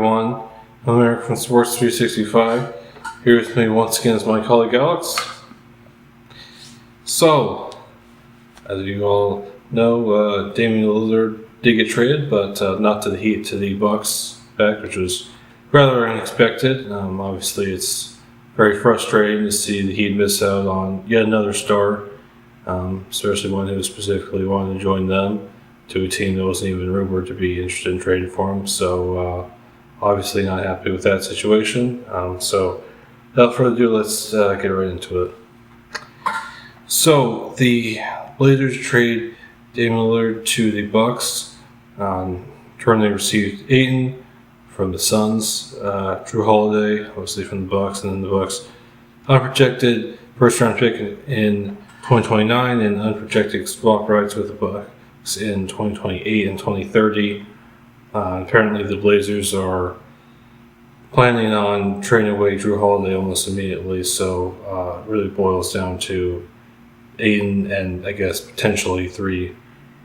everyone. I'm Eric from Sports 365. Here with me once again is my colleague Alex. So, as you all know, Damian Lillard did get traded, but not to the Heat, to the Bucks back, which was rather unexpected. Obviously, it's very frustrating to see the Heat miss out on yet another star, especially one who specifically wanted to join them, to a team that wasn't even rumored to be interested in trading for him. So obviously not happy with that situation. So without further ado, let's get right into it. So the Blazers trade Damian Lillard to the Bucks. Turn they received Ayton from the Suns, Drew Holiday obviously from the Bucks, and then the Bucks unprojected first round pick in 2029 and unprojected swap rights with the Bucks in 2028 and 2030. Apparently the Blazers are planning on trading away Drew Holiday almost immediately, so it really boils down to Ayton and I guess potentially 3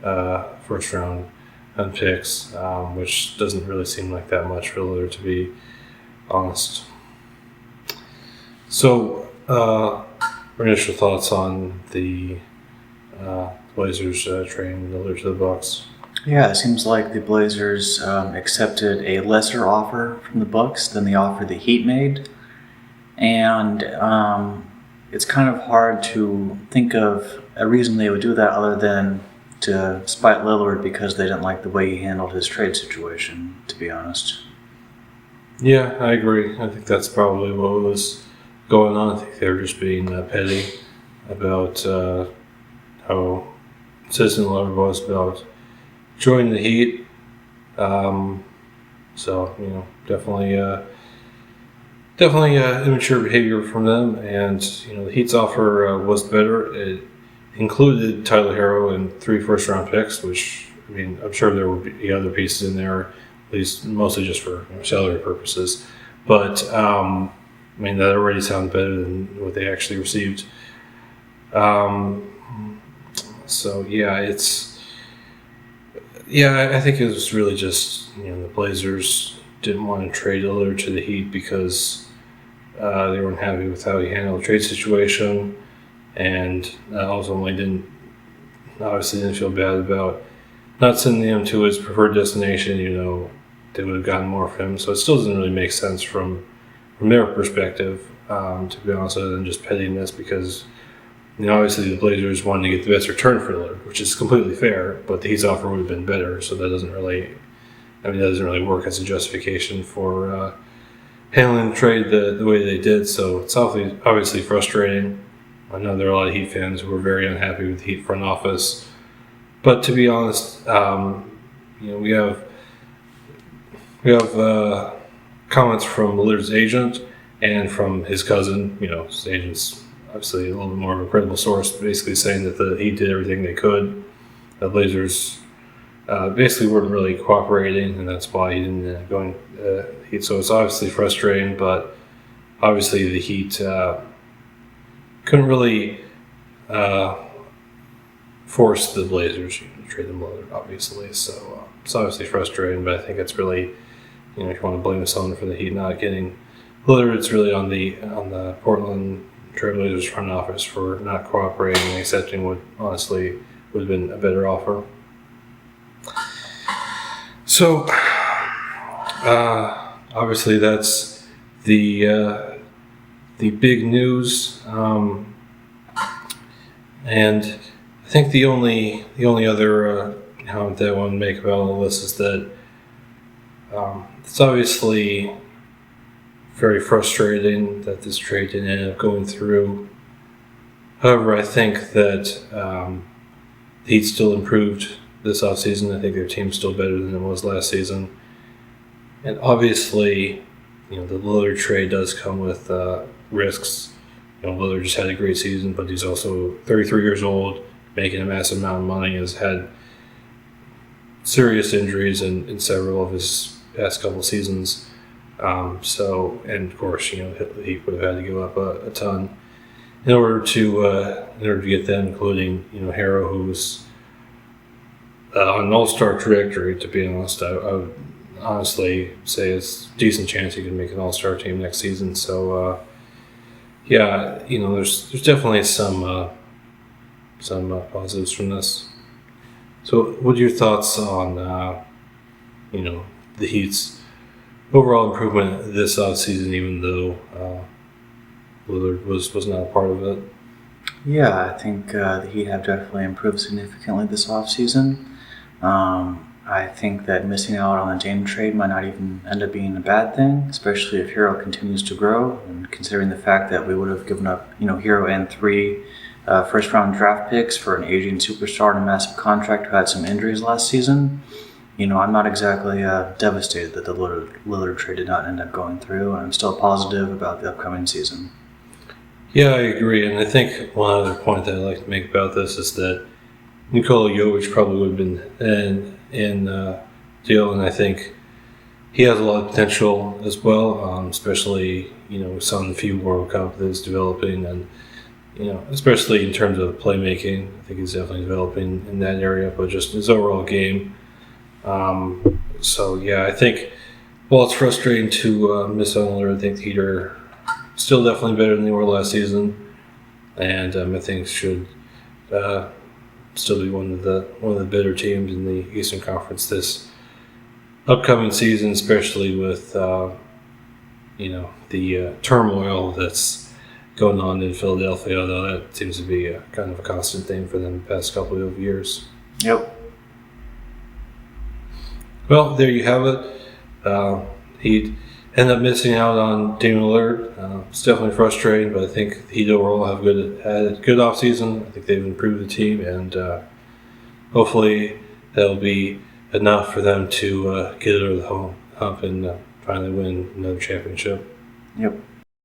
first round picks, which doesn't really seem like that much for Lillard, to be honest. So our initial thoughts on the Blazers trading Lillard to the Bucks. Yeah, it seems like the Blazers accepted a lesser offer from the Bucks than the offer the Heat made, and it's kind of hard to think of a reason they would do that other than to spite Lillard because they didn't like the way he handled his trade situation, to be honest. Yeah, I agree. I think that's probably what was going on. I think they were just being petty about how insistent Lillard was about joining the Heat. So, definitely immature behavior from them. And, the Heat's offer was better. It included Tyler Hero and 3 first-round picks, which, I'm sure there would be other pieces in there, at least mostly just for salary purposes. But, that already sounds better than what they actually received. So, I think it was really just, the Blazers didn't want to trade Lillard to the Heat because they weren't happy with how he handled the trade situation, and ultimately didn't feel bad about not sending him to his preferred destination. They would have gotten more from him, so it still doesn't really make sense from their perspective, to be honest, other than just pettiness, because obviously the Blazers wanted to get the best return for Lillard, which is completely fair, but the Heat's offer would have been better, so that doesn't really work as a justification for handling the trade the way they did. So it's obviously frustrating. I know there are a lot of Heat fans who are very unhappy with the Heat front office, but to be honest, we have comments from Lillard's agent and from his cousin. His agent's obviously a little bit more of a credible source, basically saying that the Heat did everything they could. The Blazers basically weren't really cooperating, and that's why he didn't end up going Heat. So it's obviously frustrating, but obviously the Heat couldn't really force the Blazers to trade them Lillard, obviously. So it's obviously frustrating, but I think it's really, if you want to blame someone for the Heat not getting Lillard, it's really on the Portland Trailblazers front office for not cooperating and accepting what honestly would have been a better offer. So, obviously that's the big news, and I think the only other comment that I want to make about all this is that it's obviously very frustrating that this trade didn't end up going through. However, I think that the Heat still improved this offseason. I think their team's still better than it was last season. And obviously, the Lillard trade does come with risks. Lillard just had a great season, but he's also 33 years old, making a massive amount of money, has had serious injuries in several of his past couple seasons. And of course, he would have had to give up a ton in order to get them, including Harrow, who's on an all-star trajectory. To be honest, I honestly say it's a decent chance he can make an All-Star team next season. So, yeah, there's definitely some positives from this. So, what are your thoughts on the Heat's overall improvement this offseason, even though Lillard was not a part of it? Yeah, I think the Heat have definitely improved significantly this offseason. I think that missing out on the Dame trade might not even end up being a bad thing, especially if Hero continues to grow, and considering the fact that we would have given up, Hero and 3 first-round draft picks for an aging superstar and a massive contract who had some injuries last season. I'm not exactly devastated that the Lillard trade did not end up going through, and I'm still positive about the upcoming season. Yeah, I agree, and I think one other point that I'd like to make about this is that Nikola Jovic probably would have been in deal, and I think he has a lot of potential as well, especially we saw in the few World Cup that he's developing, and especially in terms of playmaking. I think he's definitely developing in that area, but just his overall game. So yeah, I think while it's frustrating to miss out on Lillard, I think the Heat are still definitely better than they were last season, and I think should still be one of the better teams in the Eastern Conference this upcoming season, especially with the turmoil that's going on in Philadelphia. Although that seems to be kind of a constant thing for them the past couple of years. Yep. Well, there you have it. He'd end up missing out on Damian Lillard. It's definitely frustrating, but I think the Heat overall have had a good offseason. I think they've improved the team, and hopefully that'll be enough for them to get over the hump and finally win another championship. Yep.